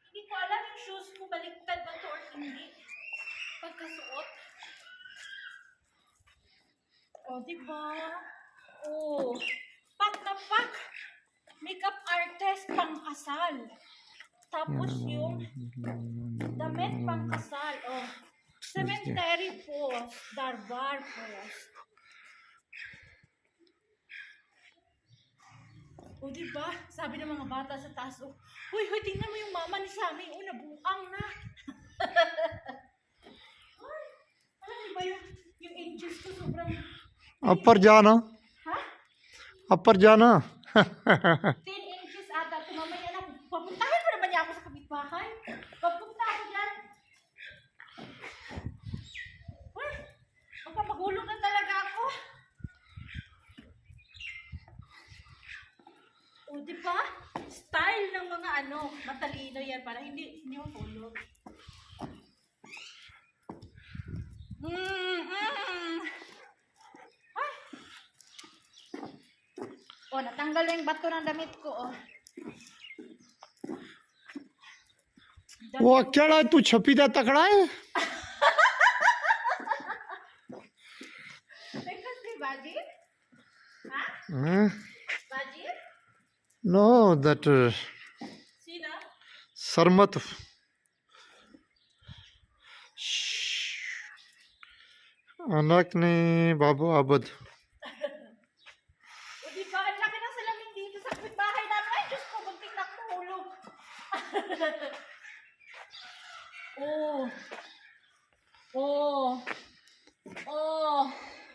Hindi ko alam yung shoes ko, baliktad ba to or hindi. Pagkasuot. O, diba? O, pak na pak. Makeup artist pang kasal. Tapos yung damit pang kasal. O, cemetery post. Darbar post. O, diba? Sabi ng mga bata sa taas, oh, huy, tingnan mo yung mama ni Sammy. Oh, nabuang na. Ay, alam niyo ba yung inches ko sobrang... ऊपर जाना Ha? ऊपर जाना 10 inches ata. Mamaya na. Papuntahin mo naman niya ako sa kapitbahay. Papunta ako dyan. Uy, magpapagulong na talaga ako. O, diba? Style ng mga matalino yan para hindi mahulog. Ay! O, natanggal na yung bato ng damit ko, oh. वो अकेला तू छपी दा तकड़ा है Kasi Bajir? Ha? Bajir? Know that Sino? सरमत anak ni Babu Abad O diba, ang laki ng salamin dito sa kapitbahay namin. Ay, Diyos ko, buntik na mahulog. Oh. Oh. Oh.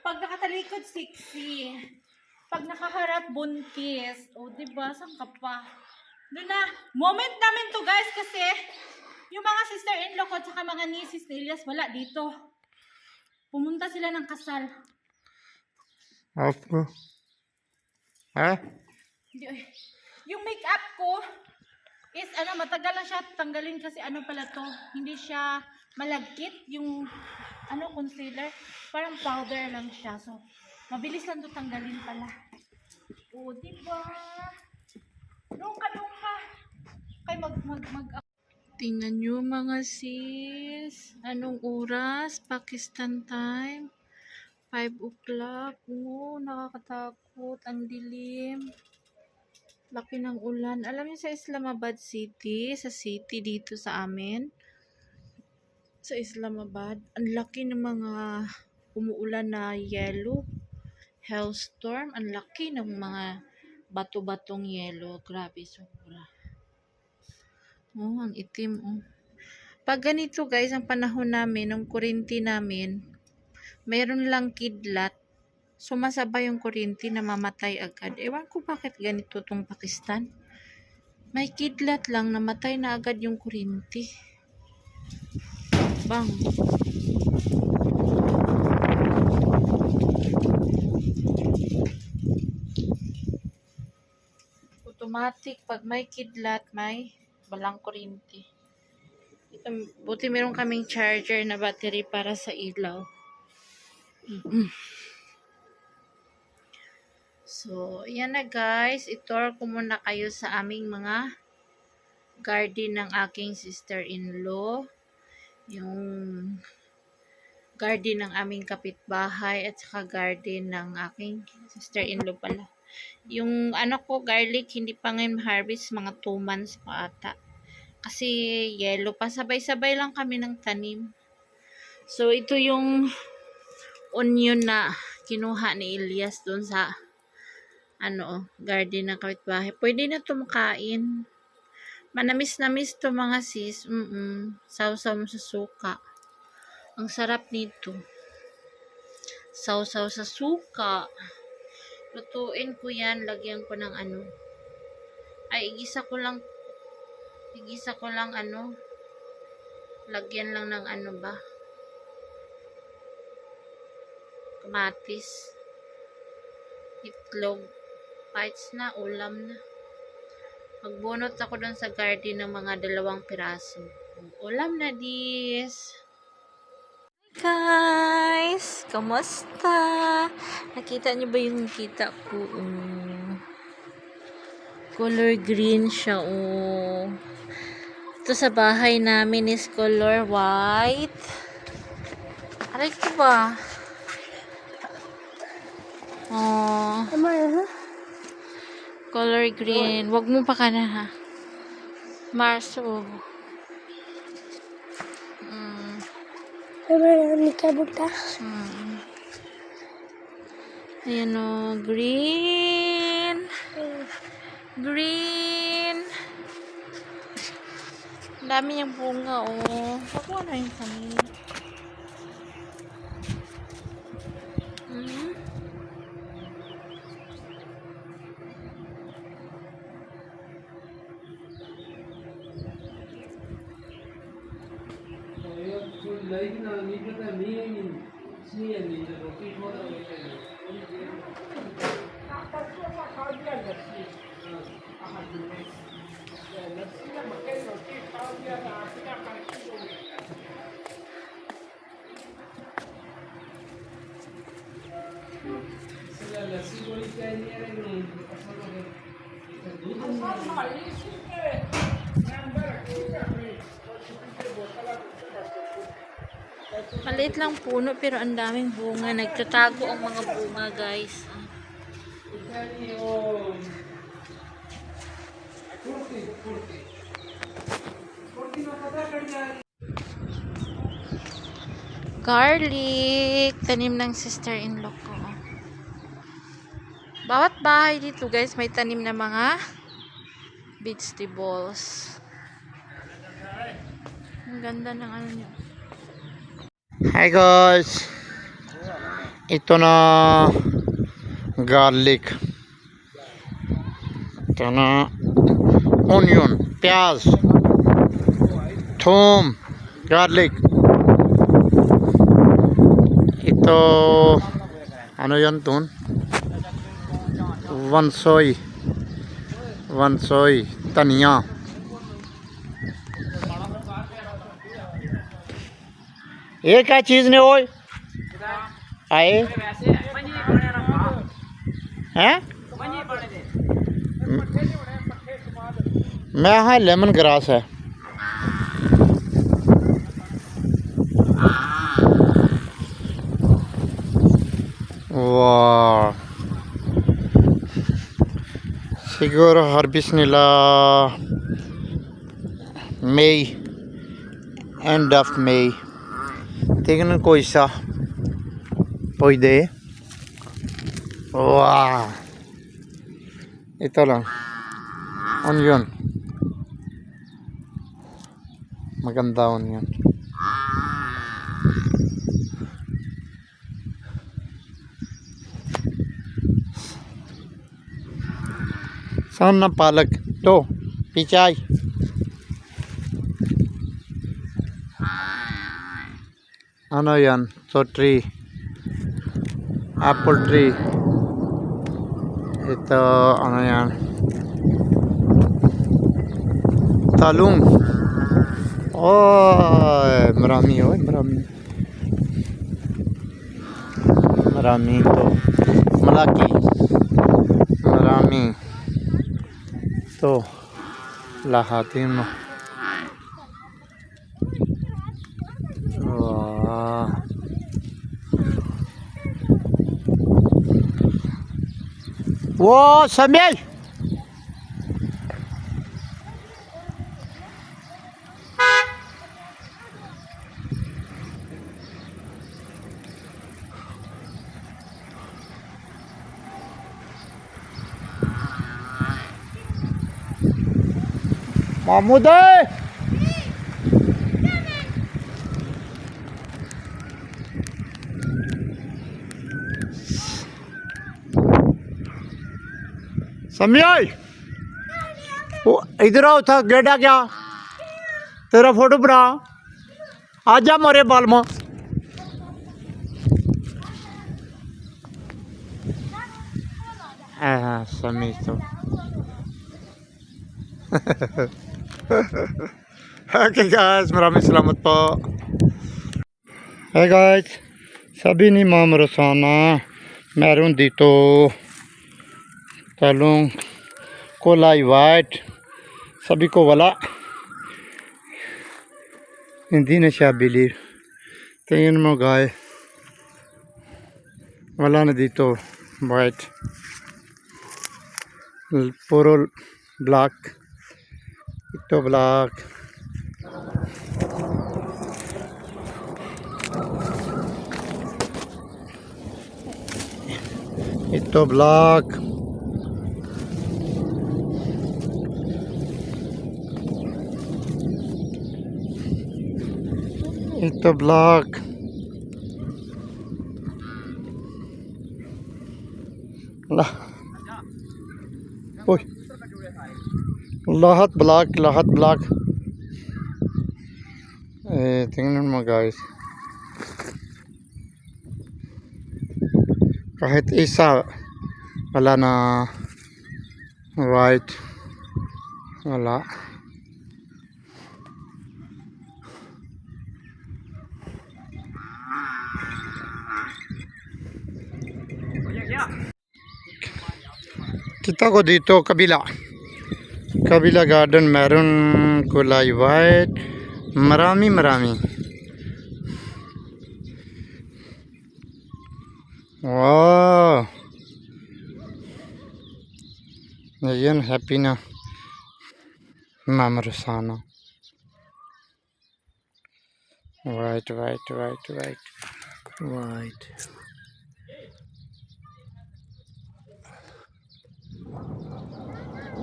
Pag nakatalikod, sexy. Pag nakaharap, buntis. O, diba? Saan ka pa? Doon na. Moment namin to, guys, kasi yung mga sister-in-law ko at saka mga nieces ni Elias, wala dito. Pumunta sila ng kasal. आपको है Yung makeup ko is matagal na siya tanggalin kasi pala to. Hindi siya malagkit yung concealer. Parang powder lang siya. So, mabilis lang to tanggalin pala. O, diba? Doon ka. Kay mag tingnan nyo mga sis. Anong oras? Pakistan time. 5 o'clock. Oh, nakakatakot. Ang dilim. Laki ng ulan. Alam niyo sa Islamabad City, sa city dito sa amin, sa Islamabad, ang laki ng mga umuulan na yellow, hailstorm. Ang laki ng mga bato-batong yellow. Grabe, sobra. Oh, ang itim. Oh. Pag ganito guys, ang panahon namin, ng kuryente namin, mayroon lang kidlat. Sumasabay yung kuryente, namamatay agad. Ewan ko bakit ganito tong Pakistan. May kidlat lang, namatay na agad yung kuryente. Bang. Automatic, pag may kidlat, may walang kuryente. Buti meron kaming charger na battery para sa ilaw. So, yan na guys. Itour ko muna kayo sa aming mga garden ng aking sister-in-law. Yung garden ng aming kapitbahay at saka garden ng aking sister-in-law pala. Yung ko, garlic, hindi pa ngayon harvest, mga 2 months pa ata. Kasi yellow pa, sabay-sabay lang kami ng tanim. So, ito yung onion na kinuha ni Elias doon sa garden ng kapitbahay. Pwede na ito makain. Manamis-namis to mga sis. Sausaw mo sa suka. Ang sarap nito. Sausaw sa suka. Lutuin ko yan. Lagyan ko ng igisa ko lang lagyan lang ng kamatis, itlog, bites na, ulam na. Magbunot ako doon sa garden ng mga 2 piraso. Ulam na dis. Guys, kamusta? Nakita niyo ba yung kita ko? Color green siya, oh. Ito sa bahay namin is color white. Aray ko ba? Oh. Color green. Wag mo pa ka na, ha? Marso. Ayan, oh. Green. Green. Ang dami niyang bunga, oh. Pakuha na yung kami. Maliit lang puno pero ang daming bunga. Nagtatago ang mga bunga, guys. Garlic. Tanim ng sister-in-law ko. Bawat bahay dito, guys, may tanim na mga vegetables. Ang ganda ng ano nyo. Hi guys, ito na garlic, ito na onion, प्याज, थूम, garlic. Ito ano yan tun? Vansoy, धनिया. ये क्या चीज ने ओए आए हैं? मैं हाँ लेमन ग्रास है. वाह siguro harvest nila May, end of May. Tingnan ko isa. Pwede. Wow. Ito lang. Onion. Maganda onion. Saan na palag? To. Pichay. Ano yan? So tree. Apple tree. Ito ano yan? Talong. Oh, marami oh, marami. Marami ito. Malaki. Marami. Ito. Lahatin mo. वो समय महमूद समय इधर आओ था गेड़ा क्या तेरा फोटो बना आजा मारे बाल में समय तो okay guys, maraming salamat po. Hey guys, sabi ni Ma'am Rosana meron dito talong kulay white. Sabi ko wala. Hindi na siya believe. Tingnan mo guys. Wala na dito white. Puro black. Ito black. Ito black. Ito black. Lah. Uy. Lahat black, lahat black. Tingnan mo guys. Kahit isa wala na white. Wala. Kita ko dito kabila. Kabila garden meron kulay white. Marami. Wow. Ayan, happy na. Mama Rosana. White.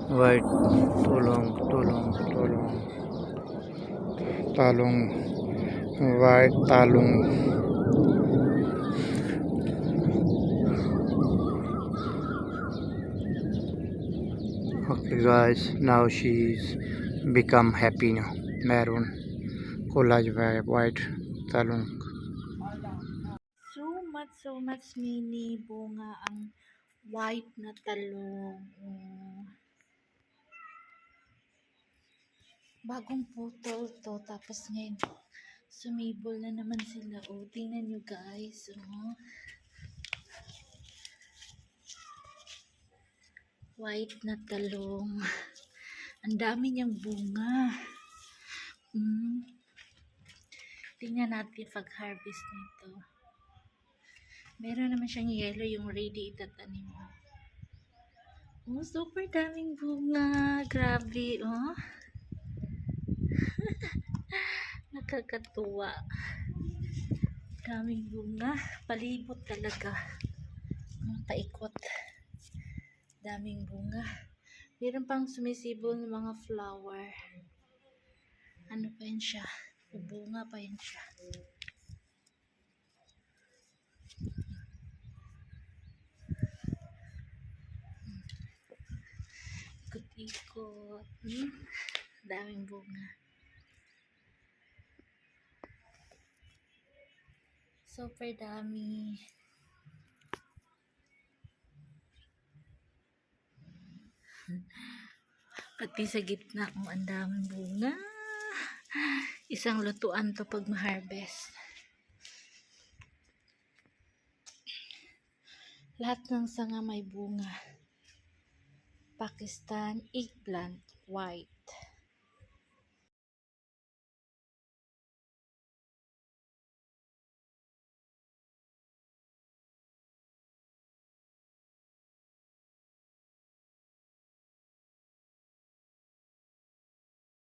White, talong, white, talong. Okay guys, now she's become happy now. Meron, kulay white, talong. So much mini bunga ang white na talong. Bagong putol to, tapos ngayon sumibol na naman sila. Tingnan nyo guys. White na talong. Ang dami niyang bunga. Tingnan natin pag-harvest nito. Meron naman siyang yellow, yung ready itatanim. Super daming bunga. Grabe, Nakakatuwa. Daming bunga. Palibot talaga. Paikot. Daming bunga. Meron pang sumisibol ng mga flower. Ano pa yun siya? Bunga pa yun siya. Ikot-ikot. Daming bunga. Super dami. Pati sa gitna ang daming bunga. Isang lutuan to pag ma-harvest. Lahat ng sanga may bunga. Pakistan eggplant white.